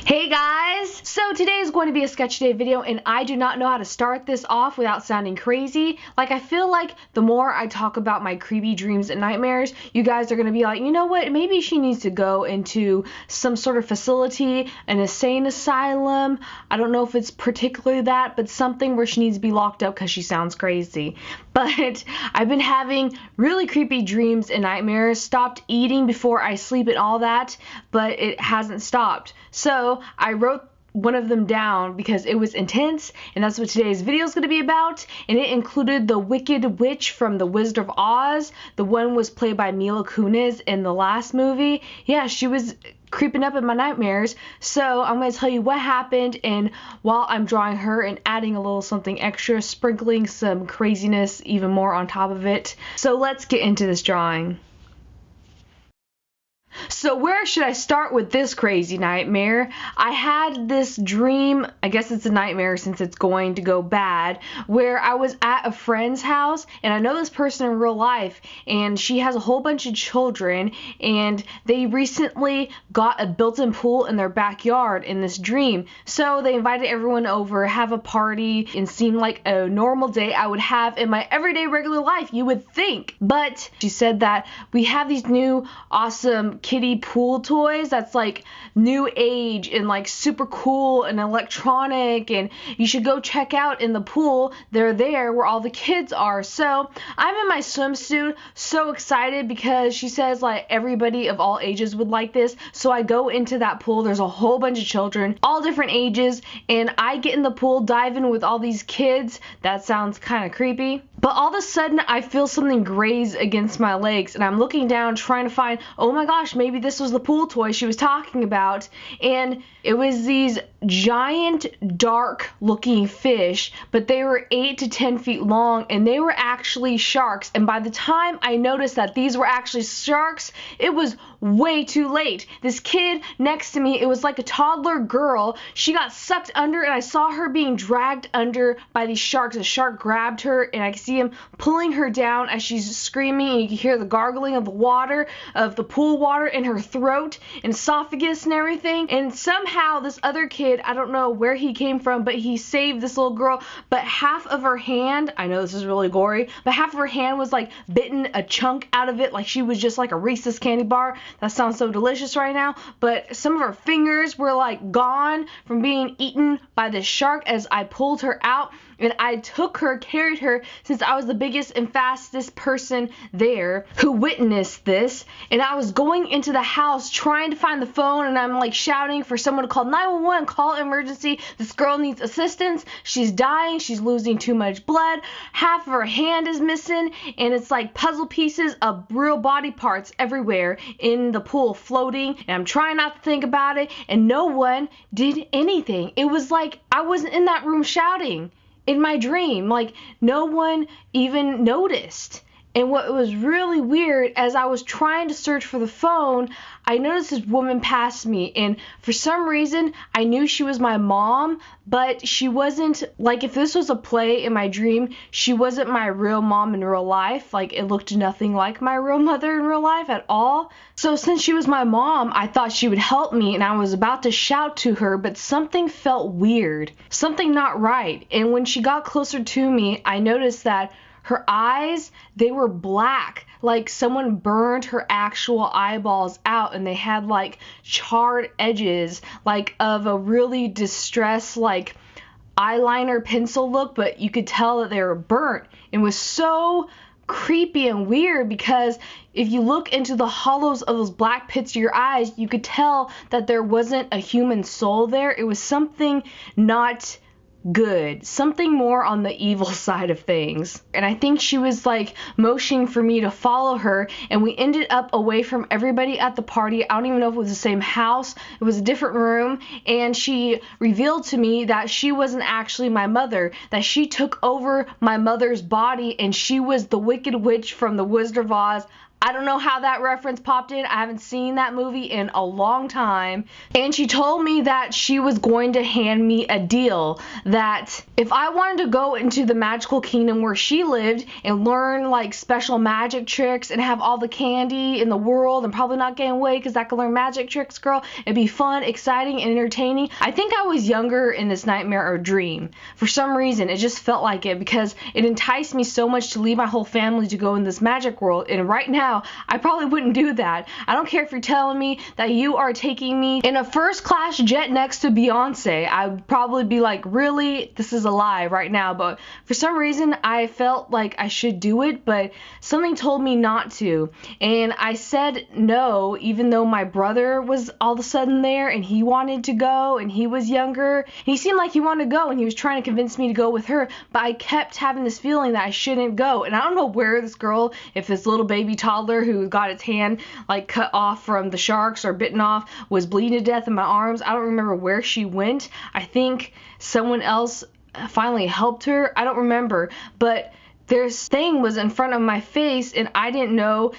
Hey guys! So today is going to be a sketch day video, and I do not know how to start this off without sounding crazy. Like, I feel like the more I talk about my creepy dreams and nightmares, you guys are going to be like, you know what, maybe she needs to go into some sort of facility, an insane asylum. I don't know if it's particularly that, but something where she needs to be locked up because she sounds crazy. But I've been having really creepy dreams and nightmares, stopped eating before I sleep and all that, but it hasn't stopped. So I wrote one of them down because it was intense, and that's what today's video is going to be about. And it included the Wicked Witch from The Wizard of Oz. The one was played by Mila Kunis in the last movie. Yeah, she was creeping up in my nightmares. So I'm going to tell you what happened, and while I'm drawing her and adding a little something extra, sprinkling some craziness even more on top of it. So let's get into this drawing. So where should I start with this crazy nightmare? I had this dream, I guess it's a nightmare since it's going to go bad, where I was at a friend's house, and I know this person in real life, and she has a whole bunch of children, and they recently got a built-in pool in their backyard in this dream. So they invited everyone over, have a party, and seemed like a normal day I would have in my everyday regular life, you would think. But she said that we have these new awesome kiddie pool toys that's like new age and like super cool and electronic, and you should go check out in the pool. They're there where all the kids are. So I'm in my swimsuit, so excited because she says like everybody of all ages would like this. So I go into that pool. There's a whole bunch of children, all different ages, and I get in the pool, dive in with all these kids. That sounds kind of creepy. But all of a sudden I feel something graze against my legs, and I'm looking down trying to find, oh my gosh, maybe this was the pool toy she was talking about. And it was these giant dark looking fish, but they were 8 to 10 feet long, and they were actually sharks. And by the time I noticed that these were actually sharks, it was way too late. This kid next to me, it was like a toddler girl, she got sucked under, and I saw her being dragged under by these sharks. A shark grabbed her, and I could see him pulling her down as she's screaming, and you can hear the gargling of the water, of the pool water in her throat and esophagus and everything. And somehow this other kid, I don't know where he came from, but he saved this little girl. But half of her hand, I know this is really gory, but half of her hand was like bitten a chunk out of it, like she was just like a Reese's candy bar. That sounds so delicious right now. But some of her fingers were like gone from being eaten by this shark as I pulled her out. And I took her, carried her, since I was the biggest and fastest person there who witnessed this. And I was going into the house trying to find the phone, and I'm like shouting for someone to call 911, call emergency. This girl needs assistance. She's dying. She's losing too much blood. Half of her hand is missing, and it's like puzzle pieces of real body parts everywhere in the pool floating. And I'm trying not to think about it, and no one did anything. It was like I wasn't in that room shouting. In my dream, like no one even noticed. And what was really weird, as I was trying to search for the phone, I noticed this woman passed me, and for some reason I knew she was my mom, but she wasn't, like, if this was a play in my dream, she wasn't my real mom in real life. Like, it looked nothing like my real mother in real life at all. So since she was my mom, I thought she would help me, and I was about to shout to her, but something felt weird, something not right. And when she got closer to me, I noticed that her eyes, they were black, like someone burned her actual eyeballs out, and they had like charred edges, like of a really distressed like eyeliner pencil look, but you could tell that they were burnt. It was so creepy and weird because if you look into the hollows of those black pits of your eyes, you could tell that there wasn't a human soul there. It was something not good, something more on the evil side of things. And I think she was like motioning for me to follow her, and we ended up away from everybody at the party. I don't even know if it was the same house, it was a different room, and she revealed to me that she wasn't actually my mother, that she took over my mother's body, and she was the Wicked Witch from The Wizard of Oz. I don't know how that reference popped in. I haven't seen that movie in a long time. And she told me that she was going to hand me a deal that if I wanted to go into the magical kingdom where she lived and learn like special magic tricks and have all the candy in the world and probably not gain weight because I could learn magic tricks, girl, it'd be fun, exciting, and entertaining. I think I was younger in this nightmare or dream. For some reason, it just felt like it because it enticed me so much to leave my whole family to go in this magic world. And right now, I probably wouldn't do that. I don't care if you're telling me that you are taking me in a first class jet next to Beyonce. I would probably be like, really? This is a lie right now. But for some reason, I felt like I should do it, but something told me not to. And I said no, even though my brother was all of a sudden there and he wanted to go and he was younger. He seemed like he wanted to go and he was trying to convince me to go with her, but I kept having this feeling that I shouldn't go. And I don't know where this girl, if this little baby toddler who got its hand like cut off from the sharks or bitten off, was bleeding to death in my arms. I don't remember where she went. I think someone else finally helped her. I don't remember, but this thing was in front of my face and I didn't know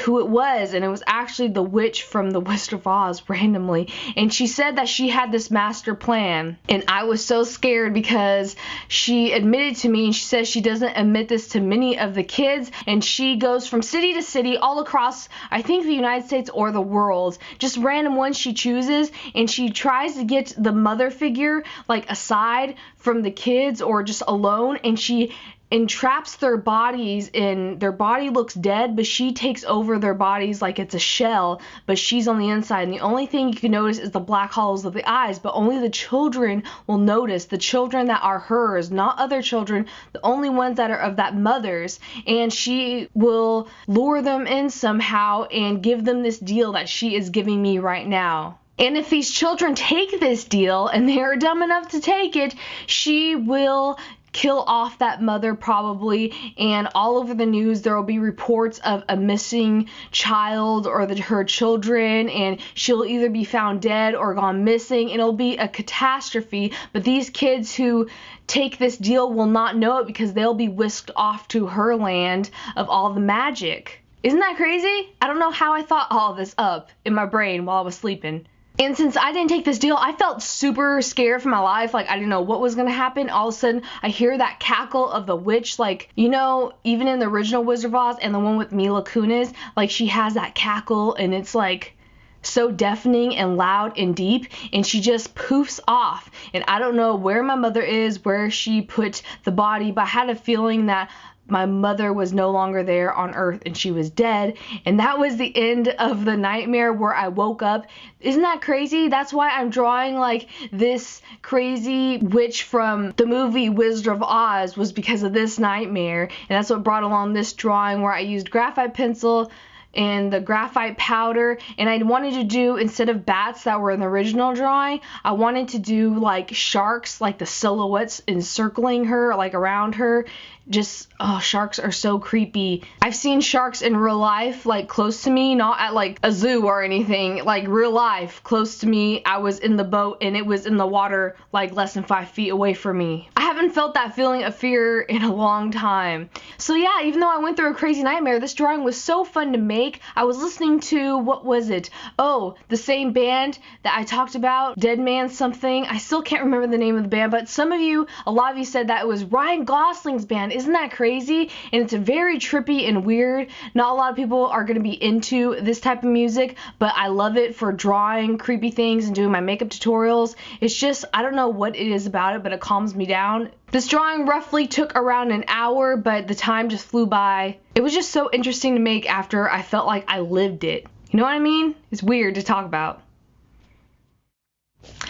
who it was, and it was actually the witch from the Wizard of Oz randomly. And she said that she had this master plan, and I was so scared because she admitted to me, and she says she doesn't admit this to many of the kids, and she goes from city to city all across, I think, the United States or the world, just random ones she chooses, and she tries to get the mother figure like aside from the kids or just alone, and she entraps their bodies in, their body looks dead, but she takes over their bodies like it's a shell, but she's on the inside, and the only thing you can notice is the black hollows of the eyes, but only the children will notice, the children that are hers, not other children, the only ones that are of that mother's, and she will lure them in somehow and give them this deal that she is giving me right now. And if these children take this deal, and they're dumb enough to take it, she will kill off that mother probably, and all over the news there will be reports of a missing child or her children, and she'll either be found dead or gone missing. It'll be a catastrophe, but these kids who take this deal will not know it because they'll be whisked off to her land of all the magic. Isn't that crazy? I don't know how I thought all of this up in my brain while I was sleeping. And since I didn't take this deal, I felt super scared for my life. Like, I didn't know what was going to happen. All of a sudden, I hear that cackle of the witch. Like, you know, even in the original Wizard of Oz and the one with Mila Kunis, like, she has that cackle, and it's, like, so deafening and loud and deep, and she just poofs off. And I don't know where my mother is, where she put the body, but I had a feeling that my mother was no longer there on Earth and she was dead, and that was the end of the nightmare where I woke up. Isn't that crazy? That's why I'm drawing like this crazy witch from the movie Wizard of Oz, was because of this nightmare, and that's what brought along this drawing where I used graphite pencil and the graphite powder, and I wanted to do, instead of bats that were in the original drawing, I wanted to do like sharks, like the silhouettes encircling her, like around her. Just, oh, sharks are so creepy. I've seen sharks in real life, like close to me, not at like a zoo or anything, like real life, close to me. I was in the boat and it was in the water like less than 5 feet away from me. I haven't felt that feeling of fear in a long time. So yeah, even though I went through a crazy nightmare, this drawing was so fun to make. I was listening to, what was it? Oh, the same band that I talked about, Dead Man something. I still can't remember the name of the band, but some of you, a lot of you said that it was Ryan Gosling's band. Isn't that crazy? And it's very trippy and weird. Not a lot of people are going to be into this type of music, but I love it for drawing creepy things and doing my makeup tutorials. It's just, I don't know what it is about it, but it calms me down. This drawing roughly took around an hour, but the time just flew by. It was just so interesting to make after I felt like I lived it. You know what I mean? It's weird to talk about.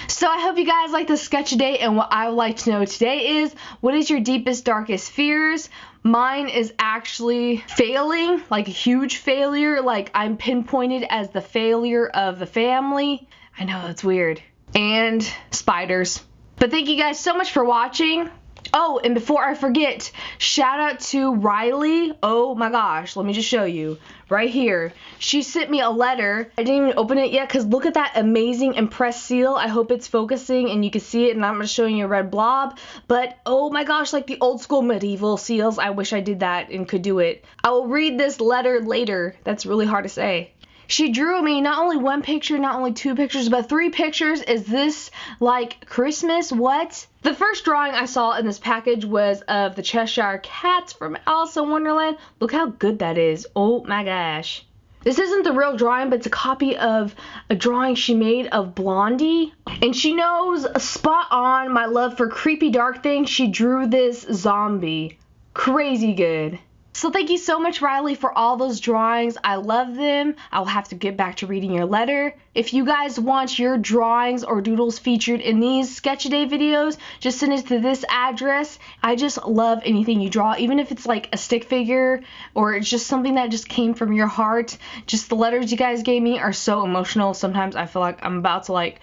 So I hope you guys like this sketch today, and what I would like to know today is, what is your deepest, darkest fears? Mine is actually failing, like a huge failure, like I'm pinpointed as the failure of the family. I know, that's weird. And spiders. But thank you guys so much for watching. Oh, and before I forget, shout out to Riley. Oh my gosh, let me just show you. Right here. She sent me a letter. I didn't even open it yet because look at that amazing impressed seal. I hope it's focusing and you can see it, and I'm just showing you a red blob. But oh my gosh, like the old school medieval seals. I wish I did that and could do it. I will read this letter later. That's really hard to say. She drew me not only one picture, not only two pictures, but 3 pictures. Is this like Christmas? What? The first drawing I saw in this package was of the Cheshire Cats from Alice in Wonderland. Look how good that is. Oh my gosh. This isn't the real drawing, but it's a copy of a drawing she made of Blondie. And she knows spot on my love for creepy dark things. She drew this zombie. Crazy good. So thank you so much, Riley, for all those drawings. I love them. I'll have to get back to reading your letter. If you guys want your drawings or doodles featured in these Sketch-A-Day videos, just send it to this address. I just love anything you draw, even if it's like a stick figure or it's just something that just came from your heart. Just the letters you guys gave me are so emotional. Sometimes I feel like I'm about to like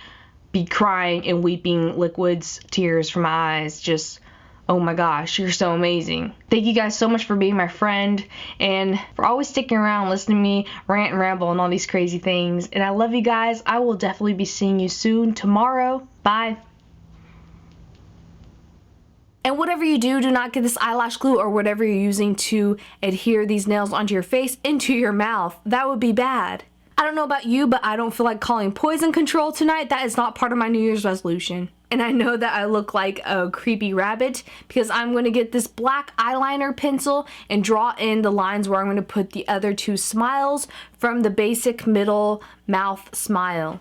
be crying and weeping liquids, tears from my eyes. Just oh my gosh, you're so amazing. Thank you guys so much for being my friend and for always sticking around, listening to me rant and ramble and all these crazy things. And I love you guys. I will definitely be seeing you soon tomorrow. Bye. And whatever you do, do not get this eyelash glue or whatever you're using to adhere these nails onto your face into your mouth. That would be bad. I don't know about you, but I don't feel like calling poison control tonight. That is not part of my New Year's resolution. And I know that I look like a creepy rabbit because I'm going to get this black eyeliner pencil and draw in the lines where I'm going to put the other 2 smiles from the basic middle mouth smile.